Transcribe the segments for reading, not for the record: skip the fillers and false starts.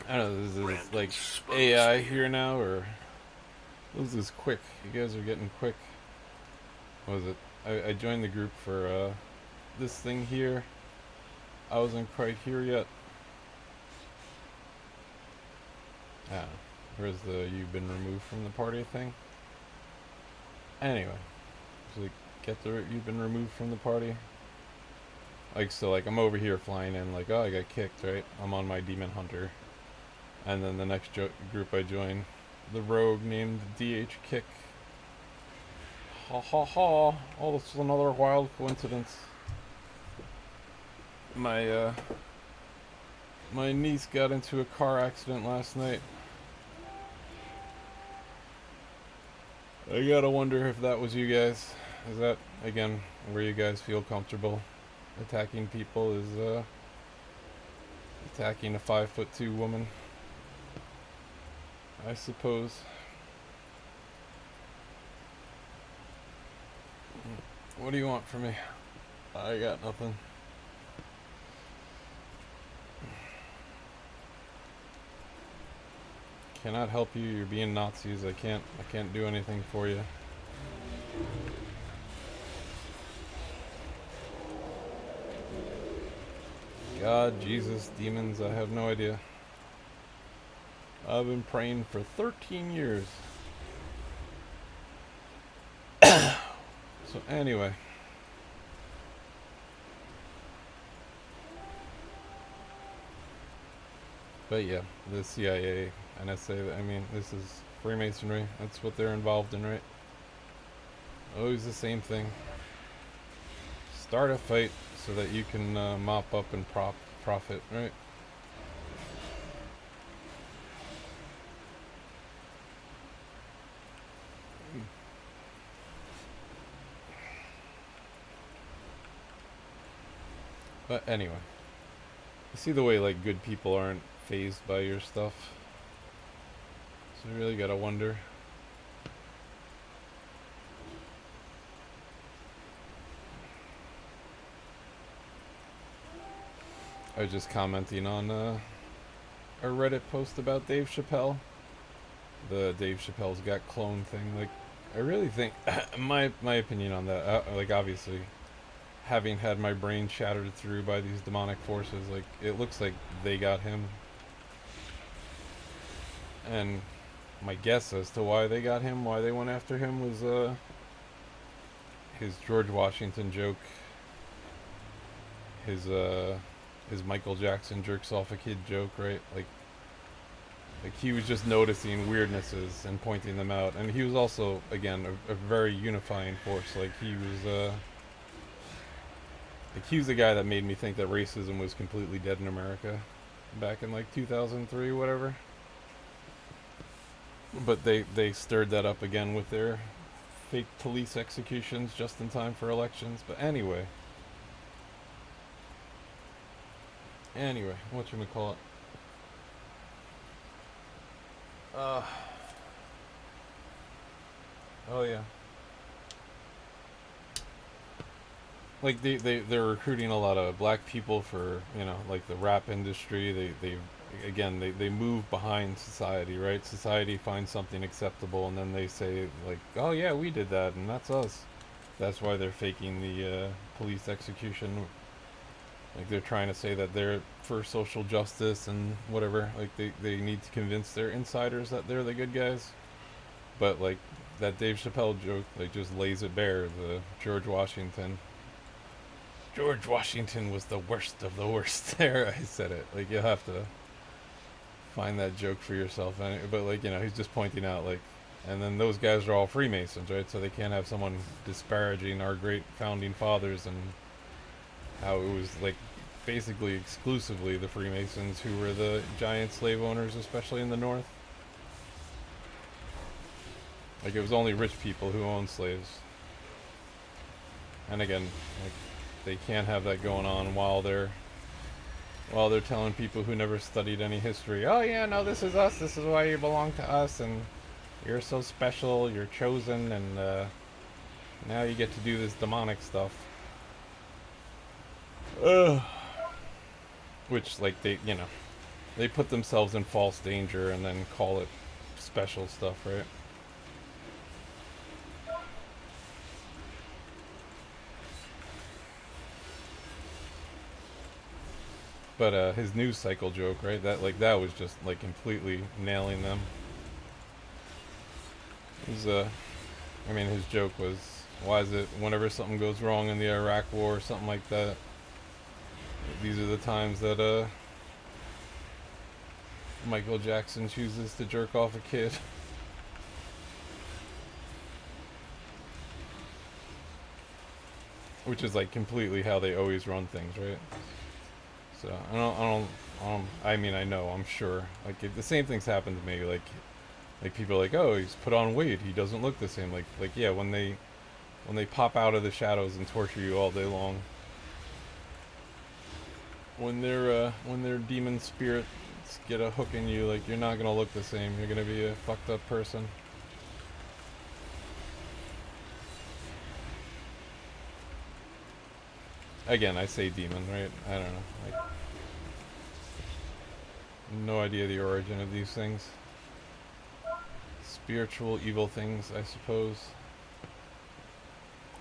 I don't know, this is like AI here now, or this is quick. You guys are getting quick. What was it? I joined the group for this thing here. I wasn't quite here yet. Ah, where's the you've been removed from the party thing? Anyway, so like, get the you've been removed from the party. Like, so like I'm over here flying in like, oh, I got kicked, right? I'm on my demon hunter. And then the next group I join, the rogue named DH Kick. Ha ha ha. Oh, this is another wild coincidence. My my niece got into a car accident last night. I gotta wonder if that was you guys. Is that again where you guys feel comfortable attacking people? Is attacking a 5'2" woman? I suppose. What do you want from me? I got nothing. Cannot help you. You're being Nazis. I can't do anything for you. God, Jesus, demons, I have no idea. I've been praying for 13 years. So anyway. But yeah, the CIA, NSA, I mean, this is Freemasonry. That's what they're involved in, right? Always the same thing. Start a fight so that you can mop up and profit, right? But anyway, you see the way like good people aren't phased by your stuff. So you really gotta wonder. I was just commenting on a Reddit post about Dave Chappelle. The Dave Chappelle's Got Clone thing. Like, I really think my opinion on that. Like, obviously, having had my brain shattered through by these demonic forces, like it looks like they got him. And my guess as to why they got him, why they went after him, was his George Washington joke, his Michael Jackson jerks off a kid joke, right? Like he was just noticing weirdnesses and pointing them out, and he was also again a very unifying force. Like he was the guy that made me think that racism was completely dead in America back in like 2003, whatever. But they stirred that up again with their fake police executions just in time for elections. But anyway, what you gonna call it? Uh, oh yeah. Like they're recruiting a lot of black people for like the rap industry. They again they move behind society, right? Society finds something acceptable, and then they say like, oh yeah, we did that, and that's us. That's why they're faking the police execution. Like they're trying to say that they're for social justice and whatever. Like they need to convince their insiders that they're the good guys. But like that Dave Chappelle joke like just lays it bare. The George Washington was the worst of the worst. There, I said it. Like you'll have to find that joke for yourself. But like he's just pointing out like, and then those guys are all Freemasons, right? So they can't have someone disparaging our great founding fathers and how it was like basically exclusively the Freemasons who were the giant slave owners, especially in the North. Like it was only rich people who owned slaves. And again, like they can't have that going on while they're telling people who never studied any history, oh yeah, no, this is us, this is why you belong to us, and you're so special, you're chosen, and now you get to do this demonic stuff. Ugh. Which, like, they, they put themselves in false danger and then call it special stuff, right? But his news cycle joke, right? That was just like completely nailing them. His I mean, his joke was, why is it whenever something goes wrong in the Iraq War or something like that, these are the times that Michael Jackson chooses to jerk off a kid. Which is like completely how they always run things, right? So I mean, I know, I'm sure. Like the same things happen to me. Like people are like, oh, he's put on weight. He doesn't look the same. Like yeah, when they pop out of the shadows and torture you all day long, when their demon spirits get a hook in you, like you're not gonna look the same. You're gonna be a fucked up person. Again, I say demon, right? I don't know. Like, no idea the origin of these things. Spiritual evil things, I suppose.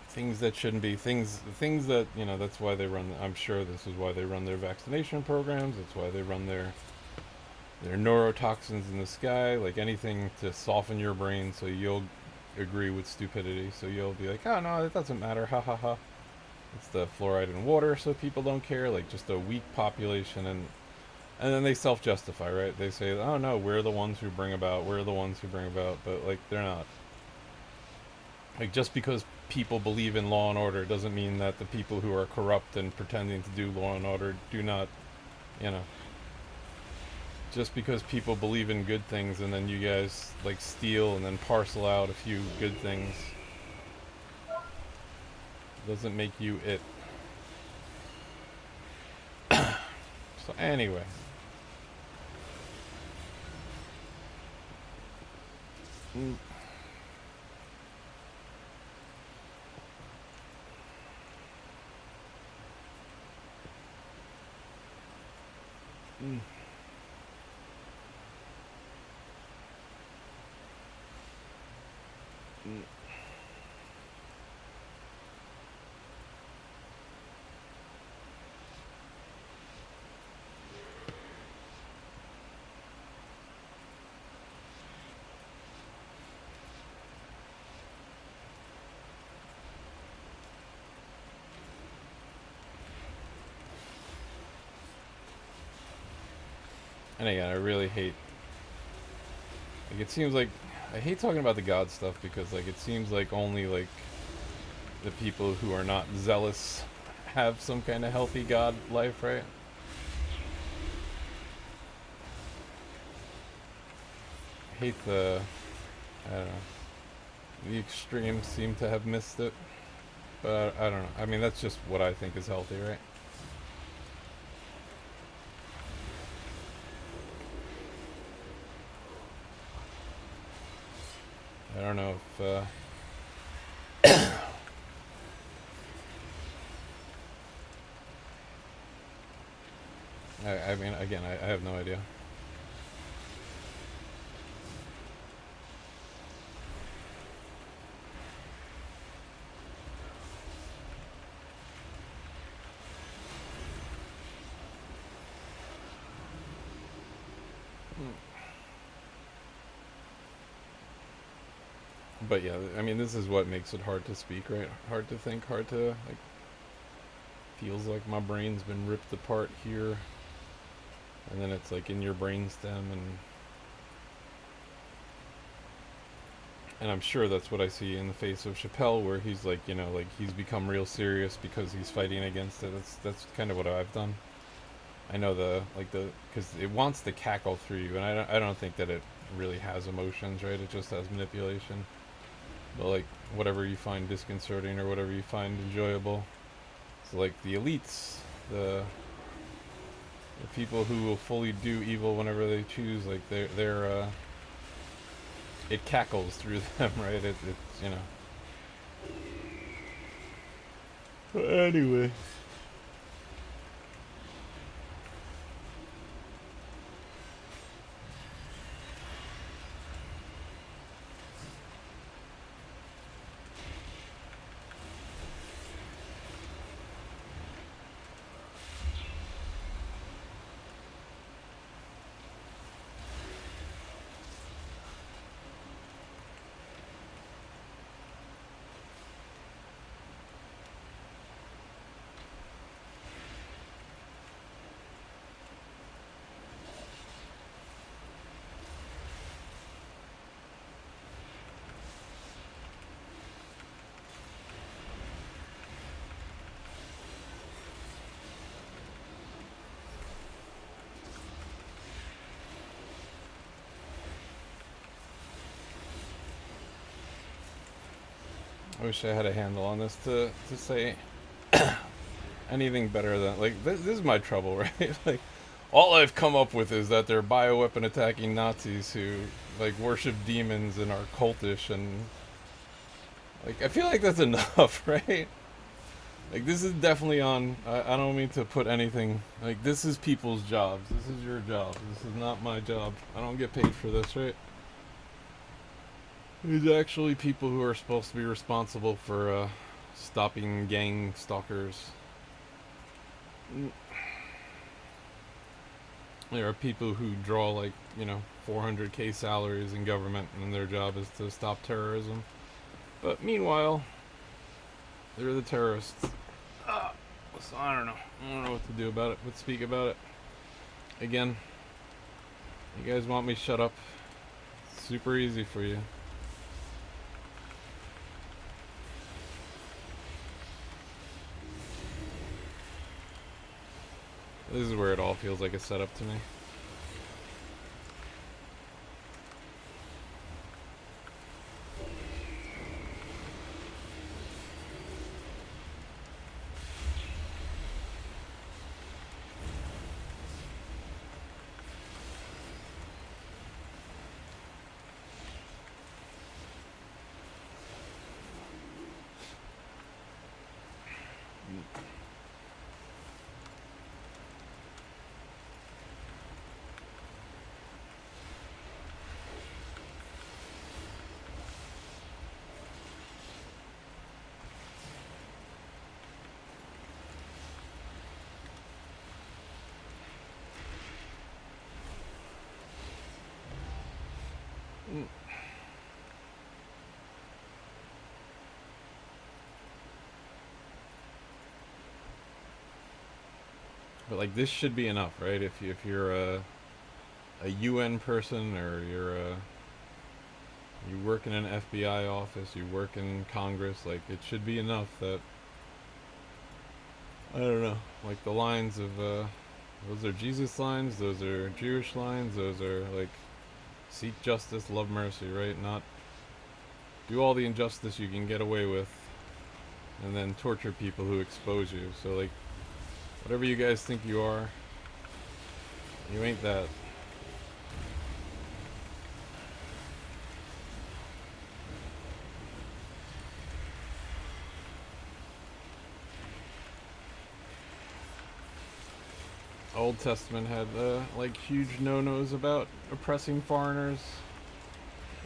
Things that shouldn't be. Things that, you know, that's why they run. I'm sure this is why they run their vaccination programs. That's why they run their neurotoxins in the sky. Like anything to soften your brain so you'll agree with stupidity. So you'll be like, oh no, it doesn't matter. Ha ha ha. It's the fluoride in water, so people don't care. Like just a weak population, and then they self-justify, right? They say, oh no, we're the ones who bring about. We're the ones who bring about. But like they're not. Like just because people believe in law and order doesn't mean that the people who are corrupt and pretending to do law and order do not, you know. Just because people believe in good things and then you guys like steal and then parcel out a few good things doesn't make you it. So anyway, mm, mm, mm. And again, I really hate. Like it seems like I hate talking about the God stuff because like it seems like only like the people who are not zealous have some kind of healthy God life, right? I hate the I don't know. The extremes seem to have missed it, but I don't know. I mean, that's just what I think is healthy, right? I don't know if I mean, again, I have no idea. But yeah, I mean, this is what makes it hard to speak, right? Hard to think, hard to like. Feels like my brain's been ripped apart here, and then it's like in your brainstem, and I'm sure that's what I see in the face of Chappelle, where he's like, you know, like he's become real serious because he's fighting against it. That's kind of what I've done. I know because it wants to cackle through you, and I don't think that it really has emotions, right? It just has manipulation. But like whatever you find disconcerting or whatever you find enjoyable, so like the elites, the the people who will fully do evil whenever they choose, like they're it cackles through them, right? It's you know. Anyway, I wish I had a handle on this to say anything better than like this is my trouble, right? Like all I've come up with is that they're bioweapon attacking Nazis who like worship demons and are cultish, and like I feel like that's enough, right? Like this is definitely on. I don't mean to put anything like this is people's jobs. This is your job. This is not my job. I don't get paid for this, right? There's actually people who are supposed to be responsible for stopping gang stalkers. There are people who draw like 400K salaries in government, and their job is to stop terrorism. But meanwhile, they're the terrorists. So I don't know. I don't know what to do about it, but speak about it. Again, you guys want me shut up? It's super easy for you. This is where it all feels like a setup to me. But like this should be enough, right? If you're a UN person, or you work in an FBI office, you work in Congress, like it should be enough that I don't know, like the lines of those are Jesus lines, those are Jewish lines, those are like seek justice, love mercy, right? Not do all the injustice you can get away with, and then torture people who expose you. So like whatever you guys think you are, you ain't that. Old Testament had like huge no-nos about oppressing foreigners,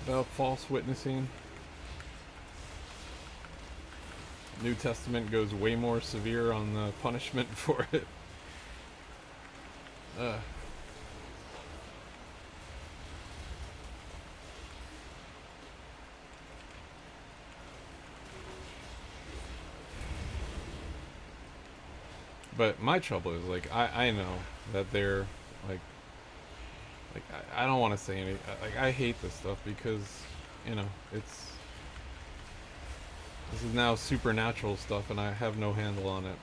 about false witnessing. New Testament goes way more severe on the punishment for it. Uh, but my trouble is like I know that they're like I don't want to say any like I hate this stuff because it's this is now supernatural stuff, and I have no handle on it.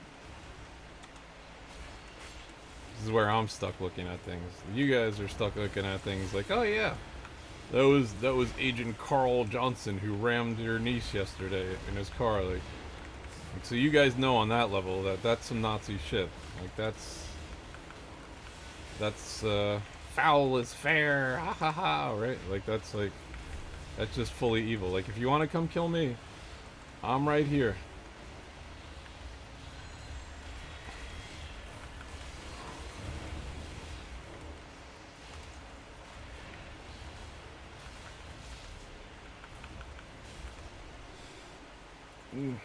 This is where I'm stuck looking at things. You guys are stuck looking at things like, oh yeah, that was Agent Carl Johnson who rammed your niece yesterday in his car. Like so you guys know on that level that that's some Nazi shit. Like that's foul is fair, ha ha ha, right? Like that's just fully evil. Like if you want to come kill me, I'm right here. Mm.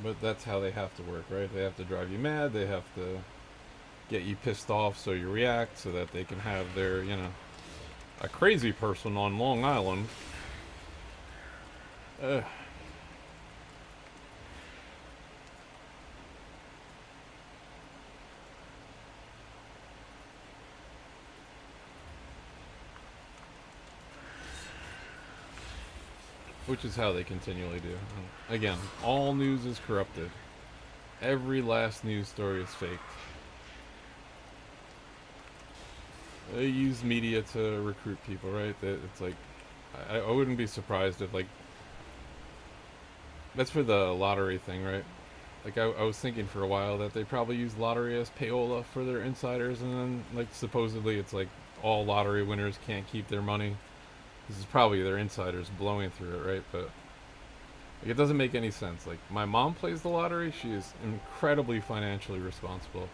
But that's how they have to work, right? They have to drive you mad. They have to get you pissed off so you react, so that they can have their, a crazy person on Long Island. Uh, which is how they continually do. Again, all news is corrupted. Every last news story is faked. They use media to recruit people, right? It's like I wouldn't be surprised if like That's for the lottery thing, right? Like I was thinking for a while that they probably use lottery as payola for their insiders, and then like supposedly it's like all lottery winners can't keep their money. This is probably their insiders blowing through it, right? But like, it doesn't make any sense. Like my mom plays the lottery; she is incredibly financially responsible.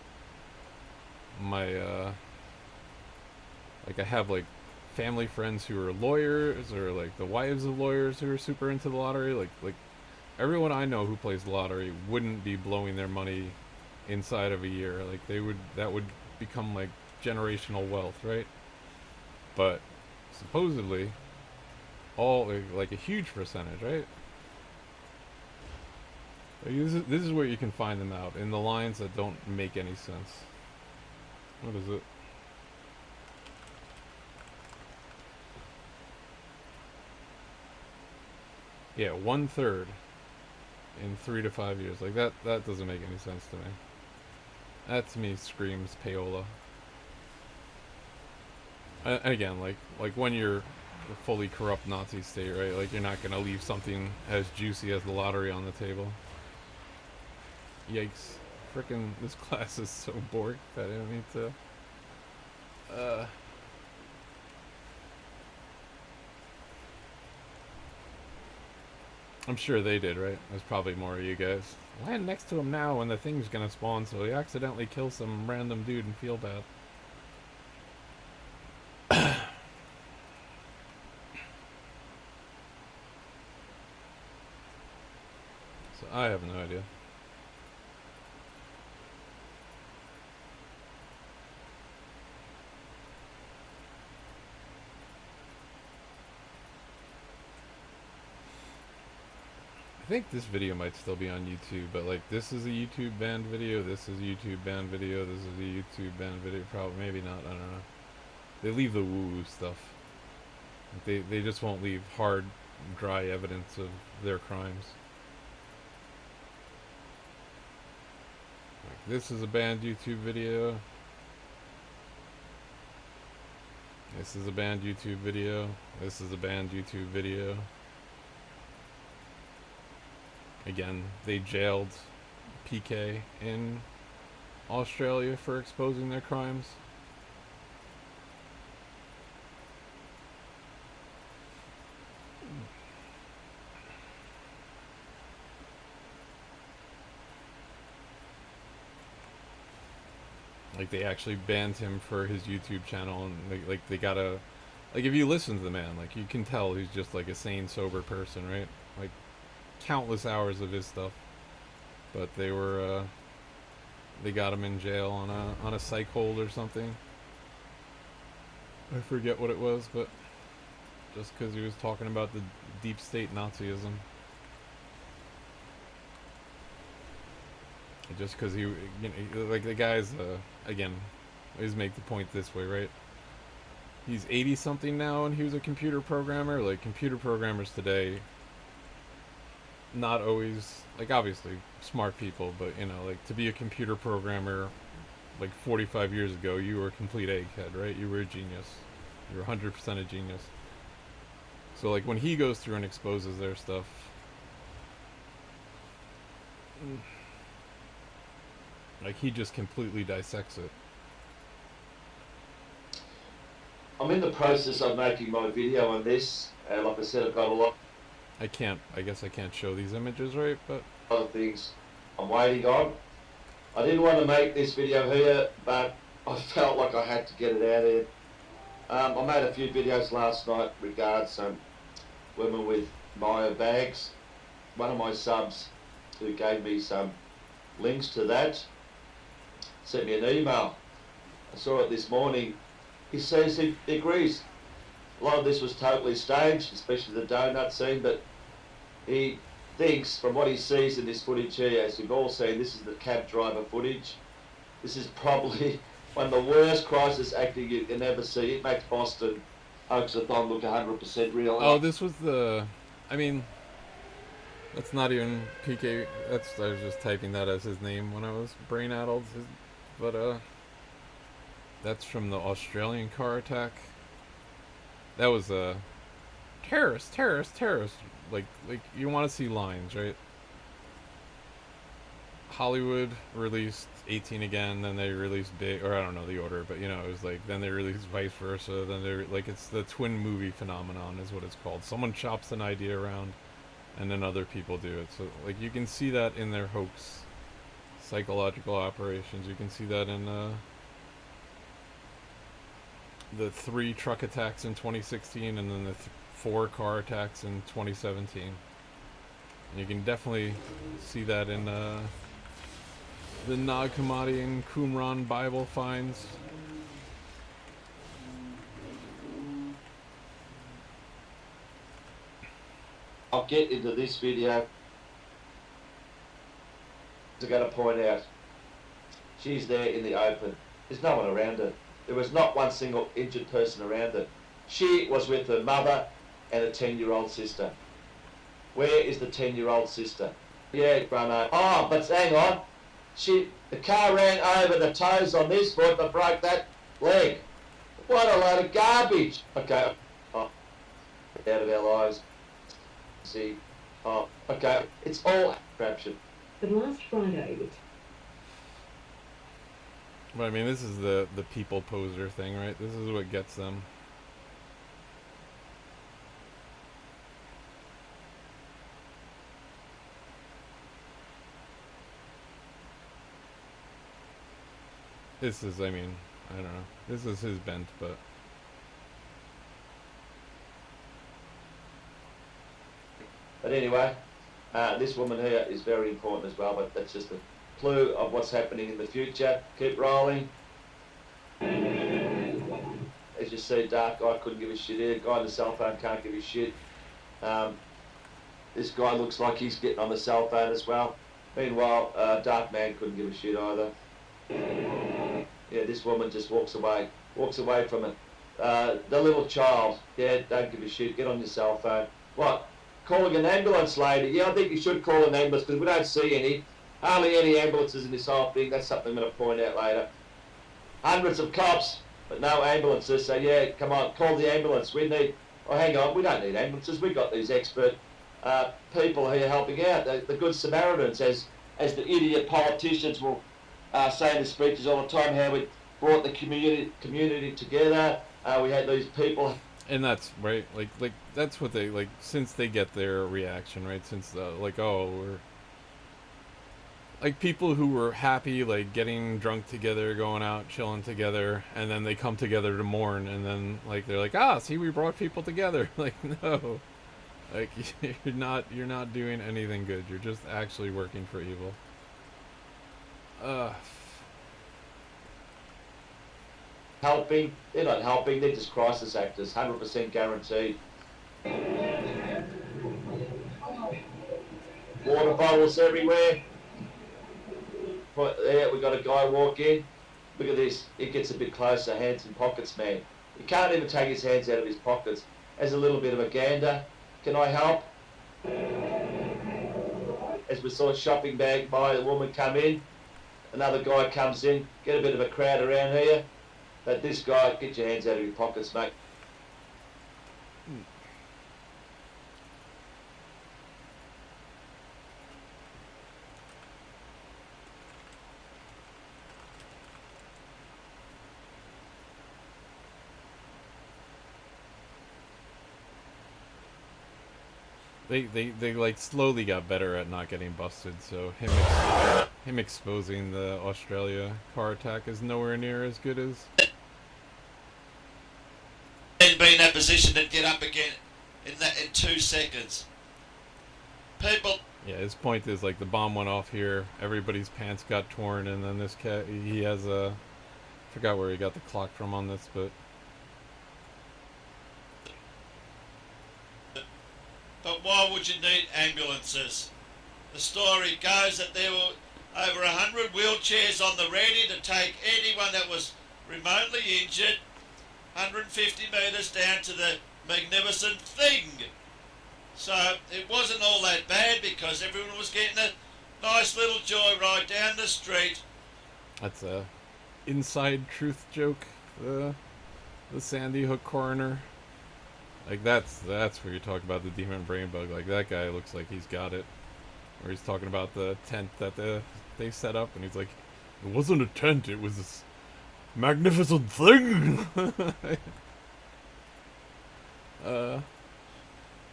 My like I have like family friends who are lawyers or like the wives of lawyers who are super into the lottery. Like everyone I know who plays the lottery wouldn't be blowing their money inside of a year. Like they would that would become like generational wealth, right? But supposedly all like a huge percentage, right? Like, this is where you can find them out in the lines that don't make any sense. What is it? Yeah, 1/3 in 3 to 5 years. Like that doesn't make any sense to me. That to me screams payola. And again, like when you're a fully corrupt Nazi state, right? Like you're not gonna leave something as juicy as the lottery on the table. Yikes! Frickin' this class is so bored that I don't need to. Uh, I'm sure they did, right? There's probably more of you guys. Land next to him now when the thing's gonna spawn, so he accidentally kills some random dude and feel bad. So I have no idea. I think this video might still be on YouTube, but like this is a YouTube banned video, this is a YouTube banned video, this is a YouTube banned video. Probably, maybe not. I don't know. They leave the woo-woo stuff. Like, they just won't leave hard, dry evidence of their crimes. Like this is a banned YouTube video. This is a banned YouTube video. This is a banned YouTube video. Again, they jailed PK in Australia for exposing their crimes. Like they actually banned him for his YouTube channel, and like they gotta, like if you listen to the man, like you can tell he's just like a sane, sober person, right? Like countless hours of his stuff, but they got him in jail on a psych hold or something. I forget what it was, but just because he was talking about the deep state Nazism. Just because he, like the guy's, again, always make the point this way, right? He's 80 something now and he was a computer programmer. Like, computer programmers today, not always, like, obviously smart people, but, like, to be a computer programmer, like, 45 years ago, you were a complete egghead, right? You were a genius. You were 100% a genius. So, like, when he goes through and exposes their stuff, like, he just completely dissects it. I'm in the process of making my video on this, and like I said, I've got a lot I guess I can't show these images, right? But of things I'm waiting on. I didn't want to make this video here, but I felt like I had to get it out there. I made a few videos last night regarding some women with Maya bags. One of my subs who gave me some links to that sent me an email. I saw it this morning. He says he agrees. A lot of this was totally staged, especially the donut scene, but he thinks from what he sees in this footage here, as we've all seen, this is the cab driver footage. This is probably one of the worst crisis acting you can ever see. It makes Boston Hoaxathon look 100% real. oh, this was the. I mean, that's not even PK. I was just typing that as his name when I was brain addled. But that's from the Australian car attack. That was a terrorist. Like you want to see lines, right? Hollywood released 18 again, then they released Big, or I don't know the order, but you know, it was like, then they released vice versa, then they're like, it's the twin movie phenomenon is what it's called. Someone chops an idea around, and then other people do it. So, like, you can see that in their hoax psychological operations. You can see that in the 3 truck attacks in 2016, and then the 4 car attacks in 2017. And you can definitely see that in the Nag Hammadi and Qumran Bible finds. I'll get into this video. I'm going to point out, she's there in the open. There's no one around her. There was not one single injured person around her. She was with her mother and a 10-year-old sister. Where is the 10-year-old sister? Yeah, Bruno. Oh, but hang on. The car ran over the toes on this foot and broke that leg. What a load of garbage. Okay. Oh, out of our lives. See. Oh, okay. It's all crapshit. But last Friday, But I mean, this is the people poser thing, right? This is what gets them. This is, I mean, I don't know. This is his bent, but... But anyway, this woman here is very important as well, but that's just a clue of what's happening in the future. Keep rolling. As you see, Dark Guy couldn't give a shit here. Guy on the cell phone can't give a shit. This guy looks like he's getting on the cell phone as well. Meanwhile, Dark Man couldn't give a shit either. Yeah, this woman just walks away from it. The little child, yeah, don't give a shit. Get on your cell phone. What? Calling an ambulance lady? Yeah, I think you should call an ambulance because we don't see any. Hardly any ambulances in this whole thing. That's something I'm going to point out later. Hundreds of cops, but no ambulances. So yeah, come on, call the ambulance. We need. Oh, hang on, we don't need ambulances. We've got these expert people here helping out. The good Samaritans, as the idiot politicians will say in the speeches all the time, how we brought the community together. We had these people. And that's right, like that's what they like. Since they get their reaction, right? Since like, oh, we're like people who were happy, like getting drunk together, going out, chilling together, and then they come together to mourn, and then like they're like, see, we brought people together. Like, no, like you're not doing anything good. You're just actually working for evil. Helping, they're not helping, they're just crisis actors, 100% guaranteed. Water bottles everywhere. There, we got a guy walk in. Look at this, it gets a bit closer, hands in pockets, man. He can't even take his hands out of his pockets. Has a little bit of a gander. Can I help? As we saw a shopping bag by the woman come in, another guy comes in, get a bit of a crowd around here. But this guy, get your hands out of your pockets, mate. They like slowly got better at not getting busted. So him exposing the Australia car attack is nowhere near as good as. And be in that position to get up again in 2 seconds. People. Yeah, his point is like the bomb went off here, everybody's pants got torn, and then this cat, he has a, I forgot where he got the clock from on this, but. But why would you need ambulances? The story goes that there were over 100 wheelchairs on the ready to take anyone that was remotely injured 150 metres down to the magnificent thing. So it wasn't all that bad because everyone was getting a nice little joyride down the street. That's a inside truth joke, the Sandy Hook coroner. Like that's where you talk about the demon brain bug. Like that guy looks like he's got it. Or he's talking about the tent that the they set up, and he's like, "It wasn't a tent. It was this magnificent thing."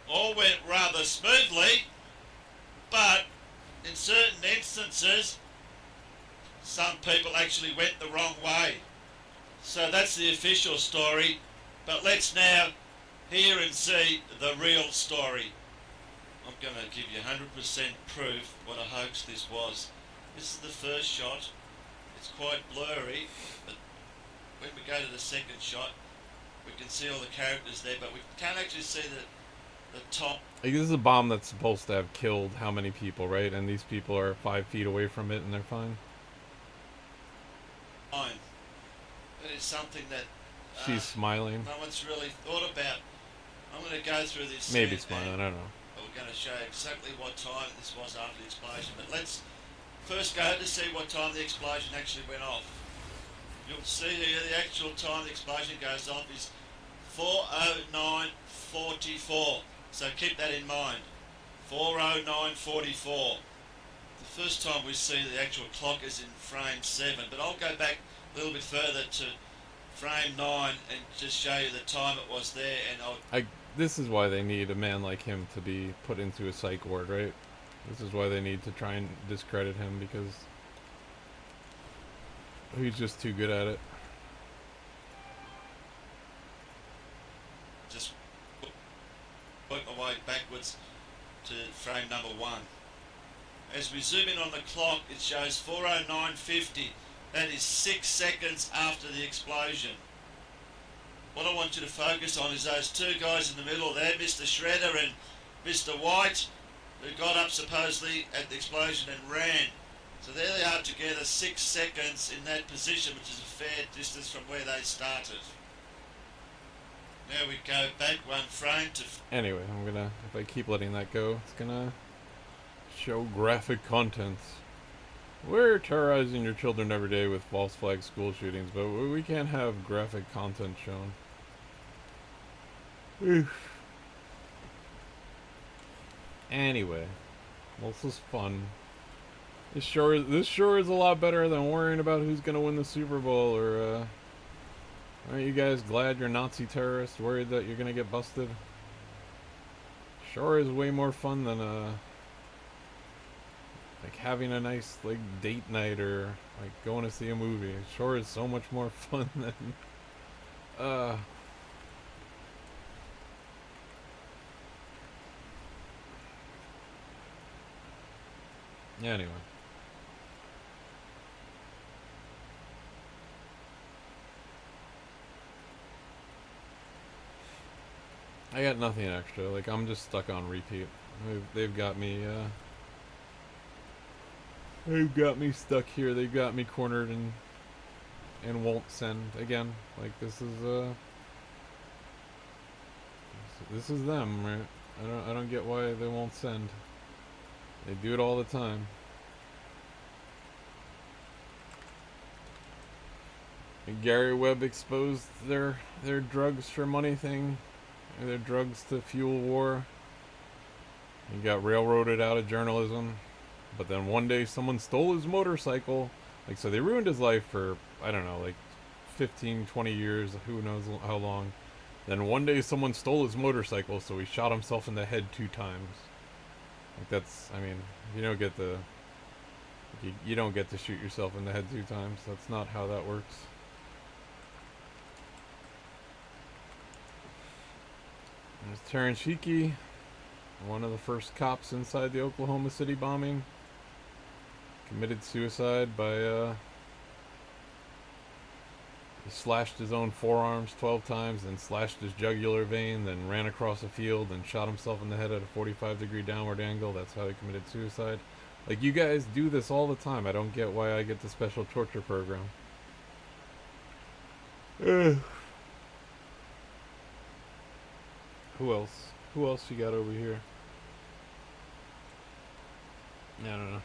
All went rather smoothly, but in certain instances, some people actually went the wrong way. So that's the official story, but let's now hear and see the real story. I'm going to give you 100% proof what a hoax this was. This is the first shot. It's quite blurry, but when we go to the second shot, we can see all the characters there, but we can't actually see the top. Like, this is a bomb that's supposed to have killed how many people, right? And these people are 5 feet away from it, and they're fine. Line. It is something that She's smiling. no one's really thought about. I'm going to go through this. Maybe scene smiling. I don't know. We're going to show you exactly what time this was after the explosion, but let's first go to see what time the explosion actually went off. You'll see here the actual time the explosion goes off is 4:09:44. So keep that in mind. 4:09:44. The first time we see the actual clock is in frame 7, but I'll go back a little bit further to frame 9 and just show you the time it was there, and This is why they need a man like him to be put into a psych ward, right? This is why they need to try and discredit him, because he's just too good at it. just work my way backwards to frame number 1. As we zoom in on the clock, it shows 4:09:50. That is 6 seconds after the explosion. What I want you to focus on is those two guys in the middle there, Mr. Shredder and Mr. White, who got up supposedly at the explosion and ran. So there they are together, 6 seconds in that position, which is a fair distance from where they started. Now we go back 1 frame to... Anyway, if I keep letting that go, it's gonna show graphic content. We're terrorizing your children every day with false flag school shootings, but we can't have graphic content shown. Oof. Anyway, well, this is fun. This sure is a lot better than worrying about who's gonna win the Super Bowl, or aren't you guys glad you're Nazi terrorists, worried that you're gonna get busted? Sure is way more fun than like having a nice like date night, or like going to see a movie. It sure is so much more fun than yeah, anyway. I got nothing extra. Like, I'm just stuck on repeat. They've got me stuck here. They've got me cornered and won't send again. Like, this is them, right? I don't get why they won't send. They do it all the time. And Gary Webb exposed their drugs for money thing. Their drugs to fuel war. He got railroaded out of journalism. But then one day someone stole his motorcycle. Like, so they ruined his life for, I don't know, like 15, 20 years, who knows how long. Then one day someone stole his motorcycle, so he shot himself in the head 2 times. Like, that's, I mean, you don't get you don't get to shoot yourself in the head 2 times. That's not how that works. There's Terrence Sheikey, one of the first cops inside the Oklahoma City bombing. Committed suicide by, he slashed his own forearms 12 times, then slashed his jugular vein, then ran across a field and shot himself in the head at a 45-degree downward angle. That's how he committed suicide. Like, you guys do this all the time. I don't get why I get the special torture program. Who else? Who else you got over here? I don't know.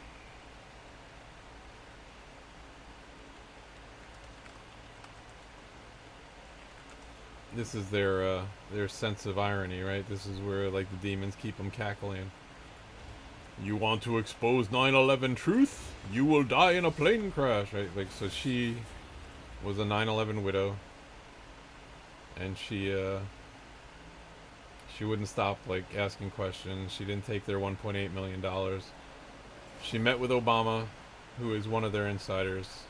This is their sense of irony, right? This is where, like, the demons keep them cackling. You want to expose 9/11 truth? You will die in a plane crash, right? Like, so she was a 9/11 widow, and she wouldn't stop, like, asking questions. She didn't take their $1.8 million. She met with Obama, who is one of their insiders.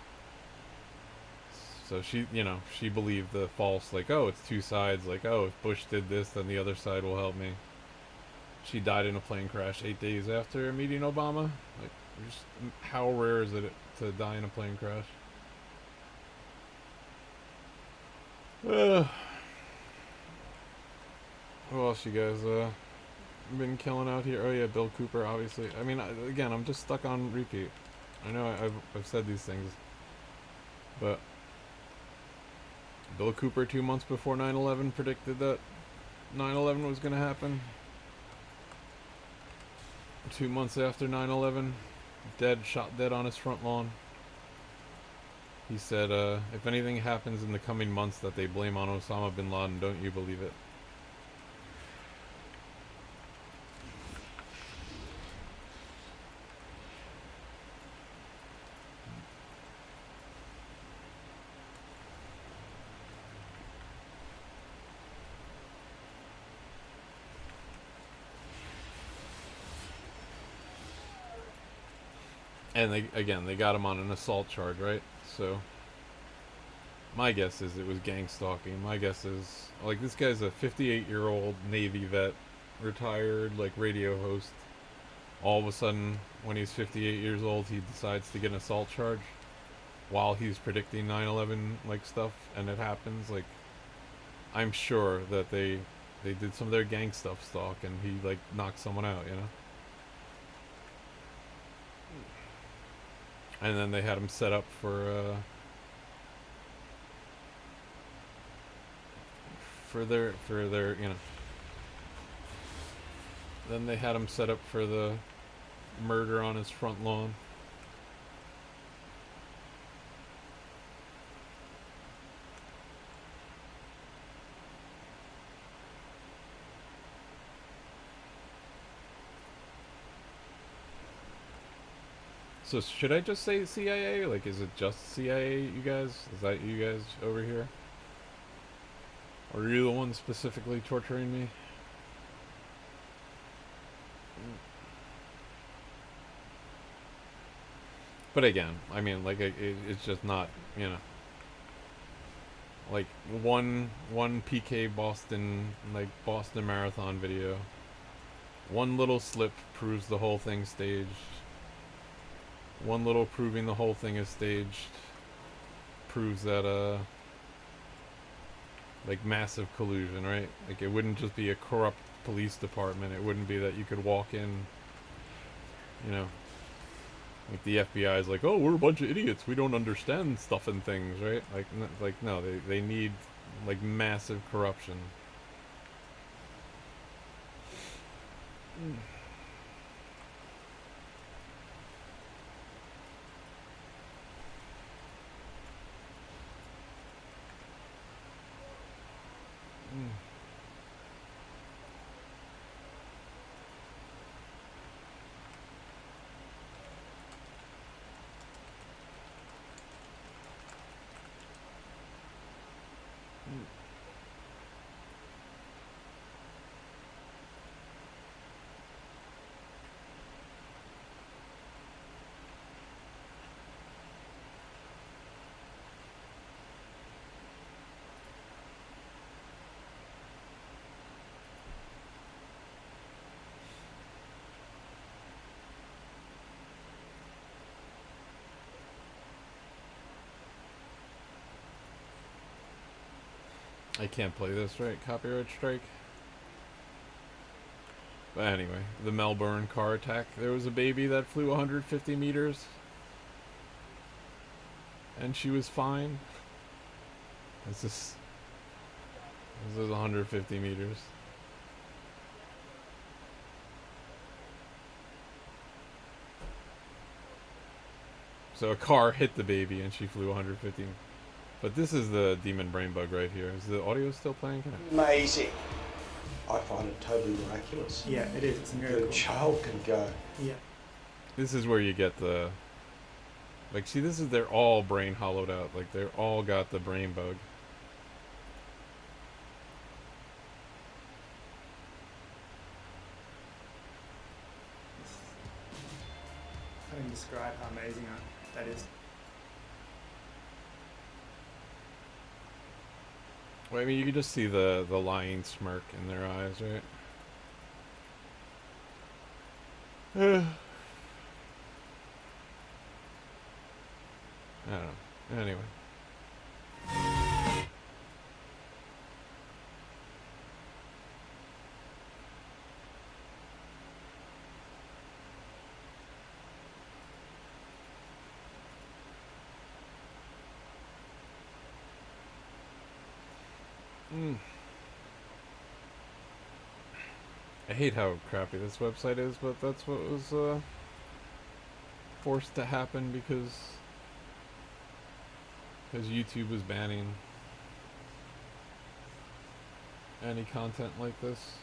So she, you know, she believed the false, like, oh, it's two sides, like, oh, if Bush did this, then the other side will help me. She died in a plane crash 8 days after meeting Obama. Like, just, how rare is it to die in a plane crash? What else you guys been killing out here? Oh yeah, Bill Cooper, obviously. I mean, again, I'm just stuck on repeat. I know I've said these things, but Bill Cooper 2 months before 9/11 predicted that 9/11 was going to happen. 2 months after 9/11, shot dead on his front lawn. He said, if anything happens in the coming months that they blame on Osama bin Laden, don't you believe it? And they got him on an assault charge, right? So my guess is it was gang stalking. My guess is, like, this guy's a 58-year-old Navy vet, retired, like, radio host. All of a sudden, when he's 58 years old, he decides to get an assault charge while he's predicting 9/11, like, stuff, and it happens. Like, I'm sure that they did some of their gang stuff stalk, and he, like, knocked someone out, you know? And then they had him set up for their you know. Then they had him set up for the murder on his front lawn. So should I just say CIA? Like, is it just CIA, you guys? Is that you guys over here? Or are you the one specifically torturing me? But again, I mean, like, it's just not, you know. Like, one PK Boston, like, Boston Marathon video. One little slip proves the whole thing staged. One little proving the whole thing is staged proves that, like, massive collusion, right? Like, it wouldn't just be a corrupt police department. It wouldn't be that you could walk in, you know, like the FBI is like, oh, we're a bunch of idiots. We don't understand stuff and things, right? Like no, they need, like, massive corruption. I can't play this, right? Copyright strike. But anyway, the Melbourne car attack. There was a baby that flew 150 meters. And she was fine. This is 150 meters. So a car hit the baby and she flew 150. But this is the demon brain bug right here. Is the audio still playing? Amazing. I find it totally miraculous. Yeah, it is. It's a The miracle. child can go. Yeah. This is where you get the, like, see, this is, they're all brain hollowed out. Like, they're all got the brain bug. I can describe how amazing that is. Well, I mean, you can just see the lying smirk in their eyes, right? I don't know. Anyway. I hate how crappy this website is, but that's what was forced to happen because YouTube was banning any content like this.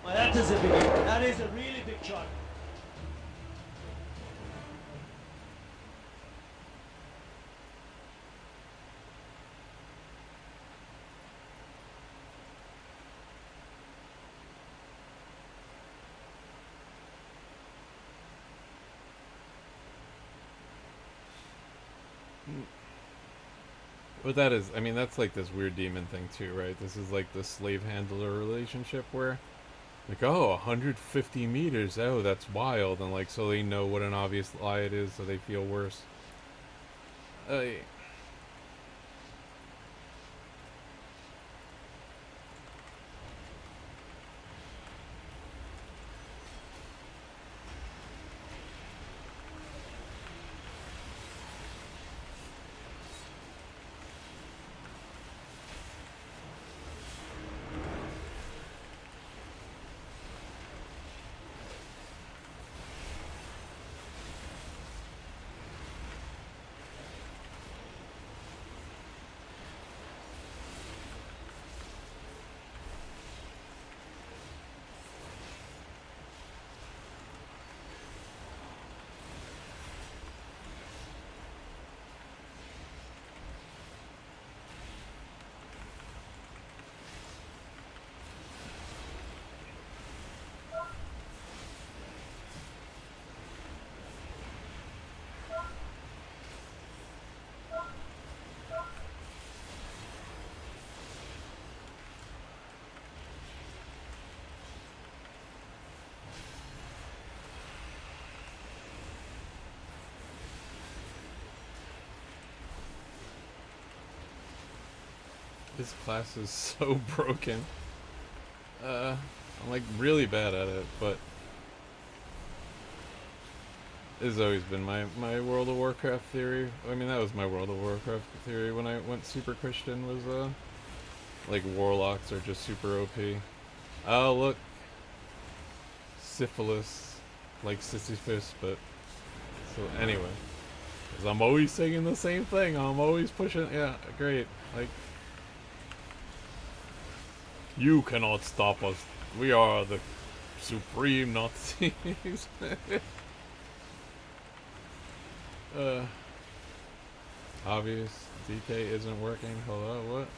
Well, that is a really big shot. But that is, I mean, that's like this weird demon thing too, right? This is like the slave-handler relationship where, like, oh, 150 meters, oh, that's wild, and like, so they know what an obvious lie it is, so they feel worse. This class is so broken. I'm like really bad at it, but this has always been my World of Warcraft theory. I mean, that was my World of Warcraft theory when I went super Christian, was like warlocks are just super OP. Oh look, syphilis, like Sisyphus, but so anyway, 'cause I'm always saying the same thing. I'm always pushing. Yeah, great. Like, you cannot stop us. We are the supreme Nazis. Obvious. DK isn't working. Hello, what?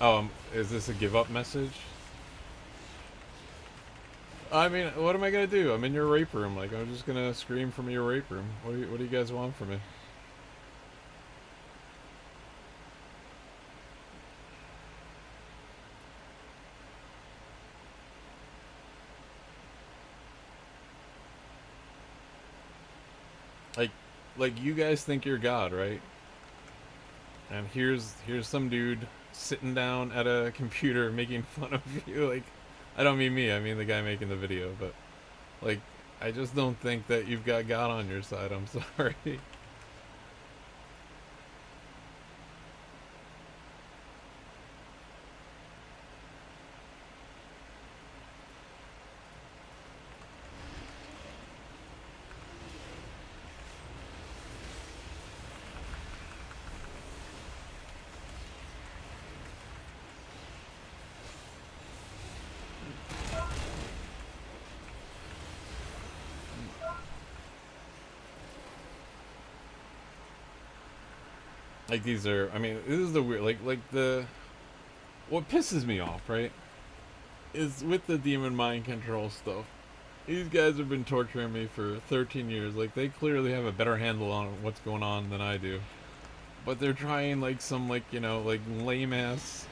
Oh, is this a give up message? I mean, what am I gonna do? I'm in your rape room. Like, I'm just gonna scream from your rape room. What do you guys want from me? Like you guys think you're God, right? And here's some dude sitting down at a computer making fun of you. Like, I don't mean me, I mean the guy making the video, but like, I just don't think that you've got God on your side. I'm sorry. Like these are, I mean, this is the weird, like the, what pisses me off, right, is with the demon mind control stuff. These guys have been torturing me for 13 years. Like, they clearly have a better handle on what's going on than I do. But they're trying, like, some, like, you know, like, lame-ass...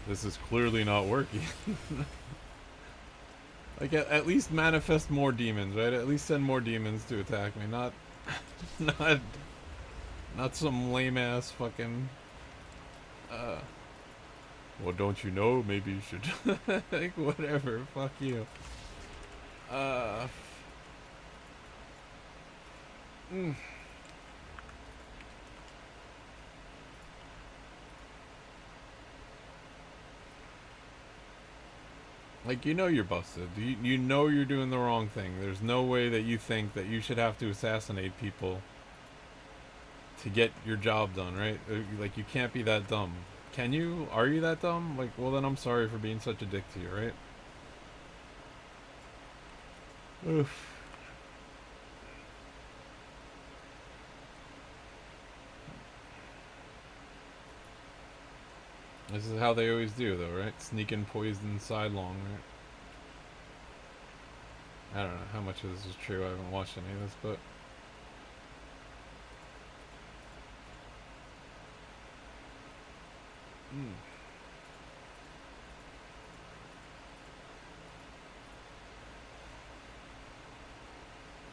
This is clearly not working. Like, at least manifest more demons, right? At least send more demons to attack me. Not... Not some lame-ass fucking... Well, don't you know? Maybe you should... like, whatever. Fuck you. Like, you know you're busted. You know you're doing the wrong thing. There's no way that you think that you should have to assassinate people to get your job done, right? Like, you can't be that dumb. Can you? Are you that dumb? Like, well, then I'm sorry for being such a dick to you, right? Oof. This is how they always do, though, right? Sneak in poison sidelong, right? I don't know how much of this is true. I haven't watched any of this, but...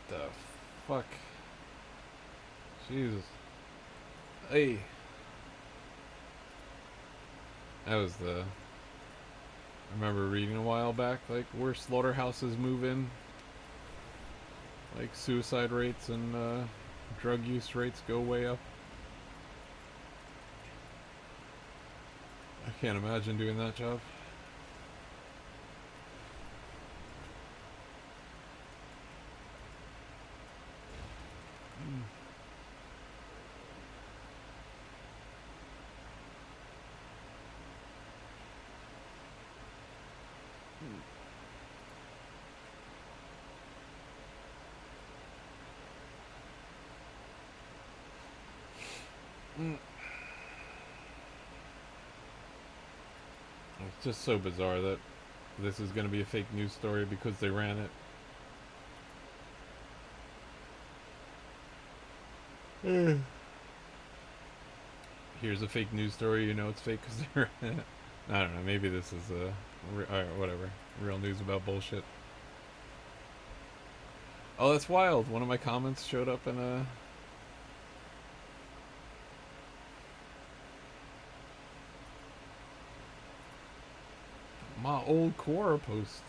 The fuck? Jesus. Hey. That was the... I remember reading a while back, like, where slaughterhouses move in. Like, suicide rates and drug use rates go way up. I can't imagine doing that job. It's just so bizarre that this is going to be a fake news story because they ran it. Here's a fake news story, you know it's fake because they ran it. I don't know, maybe this is whatever, real news about bullshit. Oh, that's wild. One of my comments showed up in a... my old Quora post.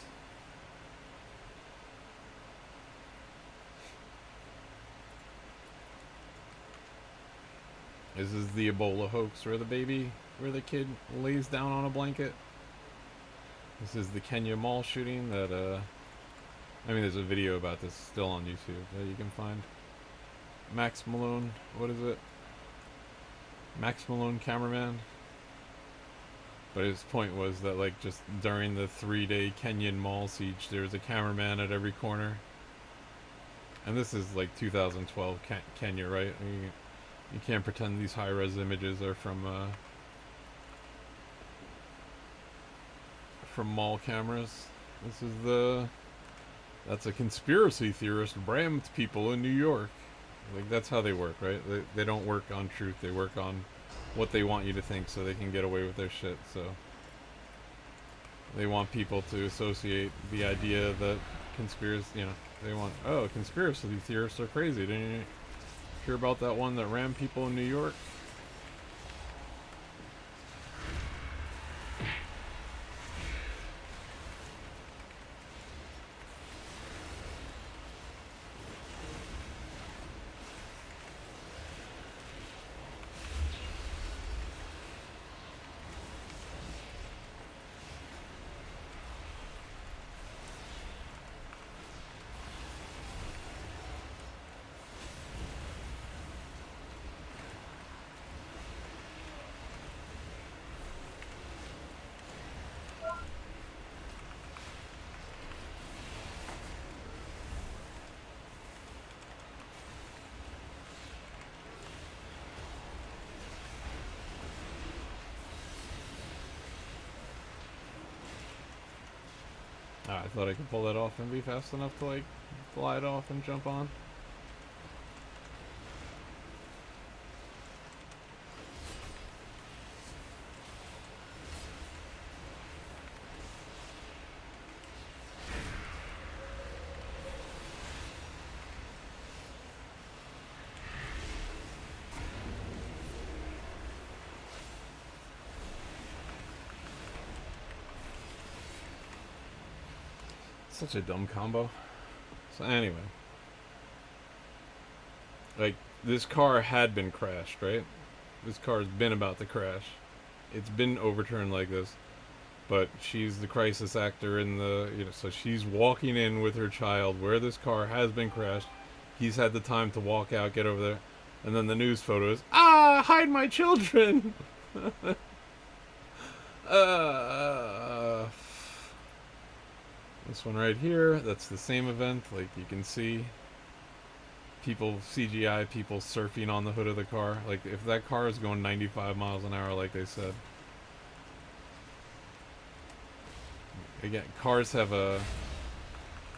This is the Ebola hoax where the kid lays down on a blanket. This is the Kenya Mall shooting that, I mean, there's a video about this still on YouTube that you can find. Max Malone, what is it? Max Malone cameraman. But his point was that, like, just during the 3-day Kenyan mall siege, there was a cameraman at every corner. And this is, like, 2012 Kenya, right? I mean, you can't pretend these high-res images are from mall cameras. This is that's a conspiracy theorist rammed people in New York. Like, that's how they work, right? They don't work on truth, they work on what they want you to think so they can get away with their shit. So they want people to associate the idea that conspiracy, you know, they want, oh, conspiracy theorists are crazy. Didn't you hear about that one that rammed people in New York? I thought I could pull that off and be fast enough to like glide off and jump on. Such a dumb combo. So anyway, like this car had been crashed, right? This car has been about to crash. It's been overturned like this, but she's the crisis actor in the, so she's walking in with her child where this car has been crashed. He's had the time to walk out, get over there, and then the news photo is, hide my children. This one right here, that's the same event. Like you can see people, CGI people surfing on the hood of the car. Like if that car is going 95 miles an hour like they said. Again, cars have a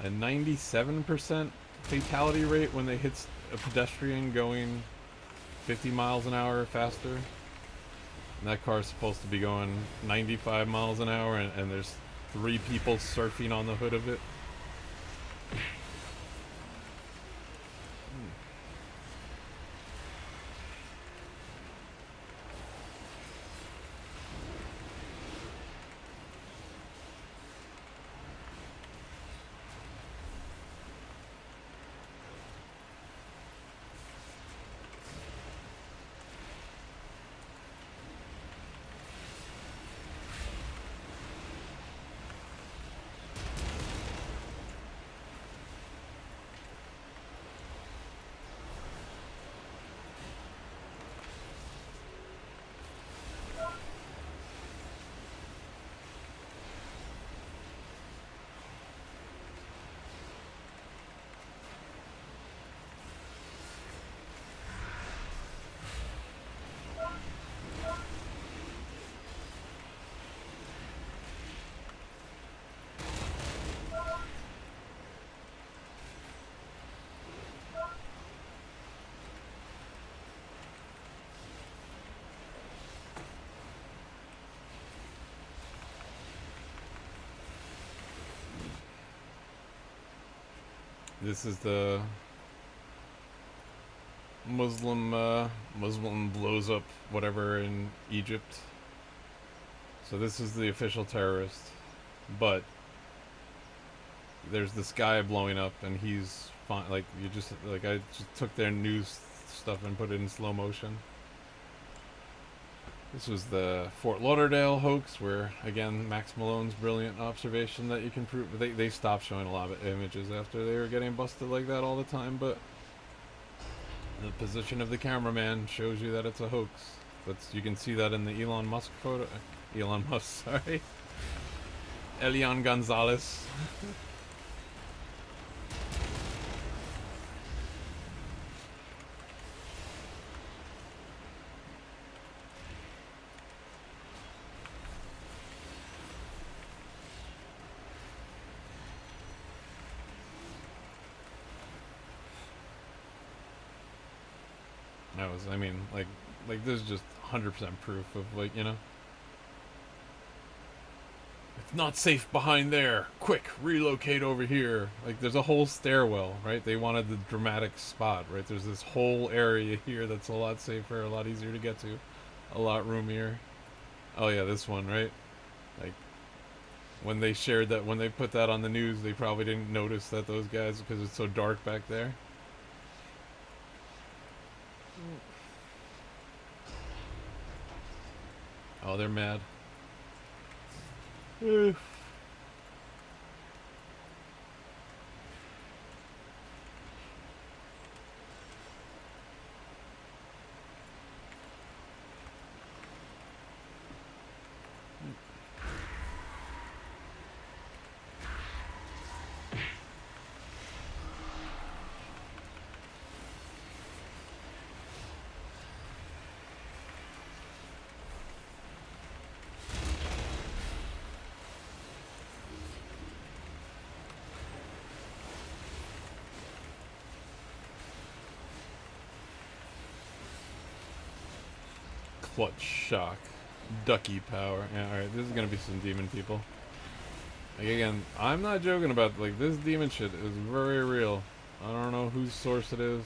97% fatality rate when they hit a pedestrian going 50 miles an hour or faster. And that car is supposed to be going 95 miles an hour, and there's 3 people surfing on the hood of it. This is the Muslim blows up whatever in Egypt. So this is the official terrorist, but there's this guy blowing up, and he's fine. Like I just took their news stuff and put it in slow motion. This was the Fort Lauderdale hoax, where, again, Max Malone's brilliant observation that you can prove... They stopped showing a lot of images after they were getting busted like that all the time, but the position of the cameraman shows you that it's a hoax. You can see that in the Elon Musk photo. Elon Musk, sorry. Elian Gonzalez. I mean, like there's just 100% proof of, like, it's not safe behind there. Quick, relocate over here. Like, there's a whole stairwell, right? They wanted the dramatic spot, right? There's this whole area here that's a lot safer, a lot easier to get to, a lot roomier. Oh yeah, this one, right? Like, when they put that on the news, they probably didn't notice that those guys, because it's so dark back there. Oh, they're mad. Clutch shock. Ducky power. Yeah, alright, this is gonna be some demon people. Like, again, I'm not joking about, like, this demon shit is very real. I don't know whose source it is.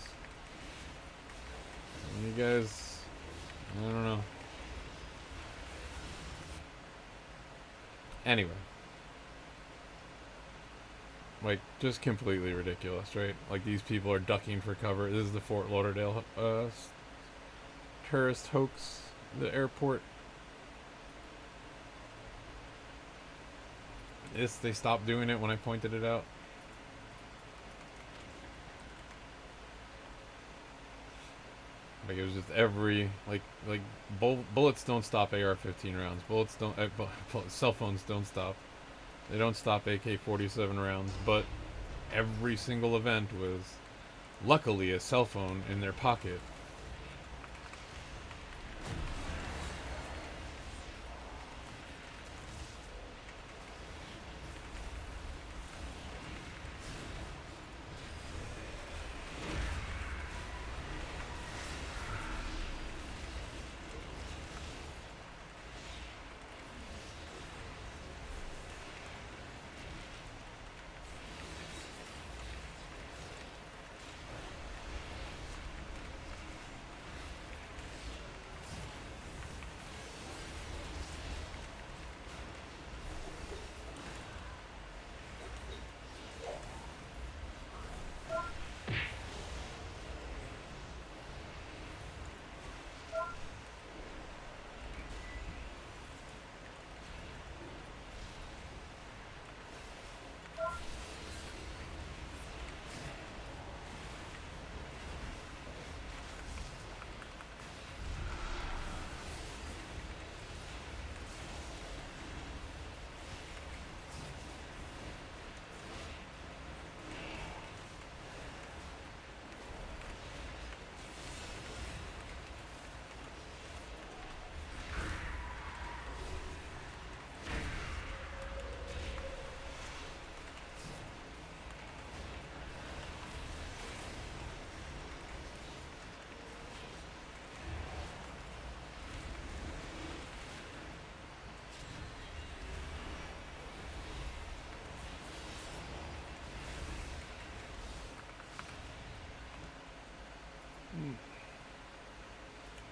You guys, I don't know. Anyway. Like, just completely ridiculous, right? Like, these people are ducking for cover. This is the Fort Lauderdale, terrorist hoax, the airport. They stopped doing it when I pointed it out. Like, it was just every, bullets don't stop AR-15 rounds. Bullets don't, cell phones don't stop. They don't stop AK-47 rounds, but every single event was, luckily, a cell phone in their pocket.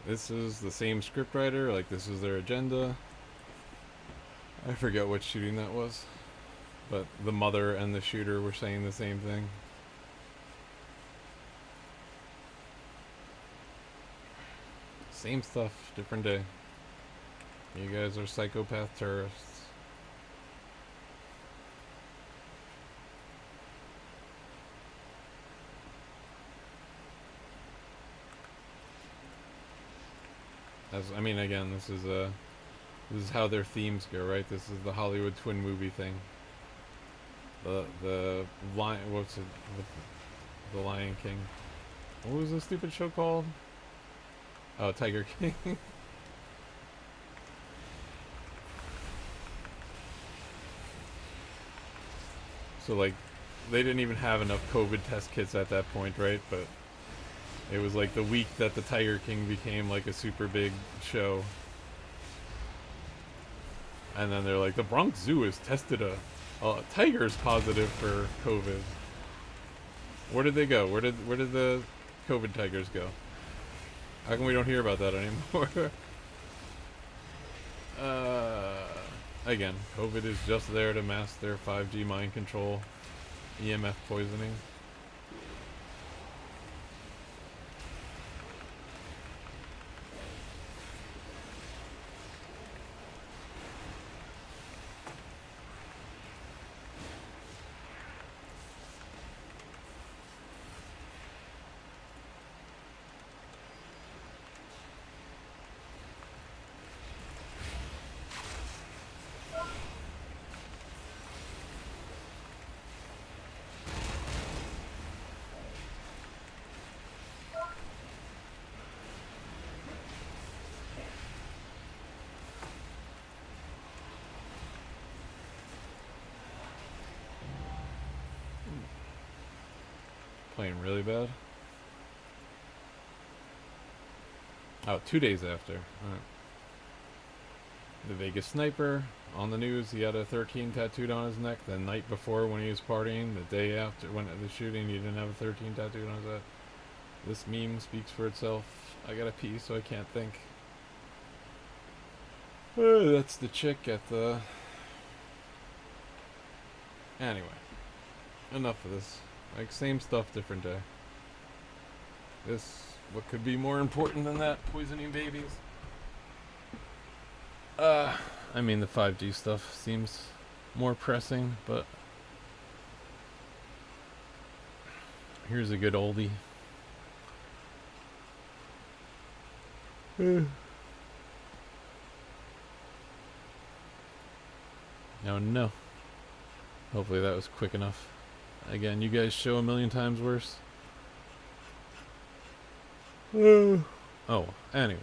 This is the same scriptwriter, like this is their agenda. I forget what shooting that was, but the mother and the shooter were saying the same thing. Same stuff, different day. You guys are psychopath terrorists. I mean, again, this is how their themes go, right? This is the Hollywood twin movie thing. The Lion, what's it? The Lion King. What was the stupid show called? Oh, Tiger King. So, like, they didn't even have enough COVID test kits at that point, right? But it was like the week that the Tiger King became like a super big show. And then they're like, the Bronx Zoo has tested a tiger's positive for COVID. Where did they go? Where did the COVID tigers go? How come we don't hear about that anymore? Again, COVID is just there to mask their 5G mind control, EMF poisoning. Playing really bad. Oh, 2 days after. Alright. The Vegas sniper on the news. He had a 13 tattooed on his neck. The night before, when he was partying, the day after when the shooting, he didn't have a 13 tattooed on his neck. This meme speaks for itself. I gotta pee, so I can't think. That's the chick at the. Anyway, enough of this. Like, same stuff, different day. This, what could be more important than that? Poisoning babies. I mean, the 5G stuff seems more pressing, but here's a good oldie. Oh no. Hopefully that was quick enough. Again, you guys show a million times worse. Oh, anyway.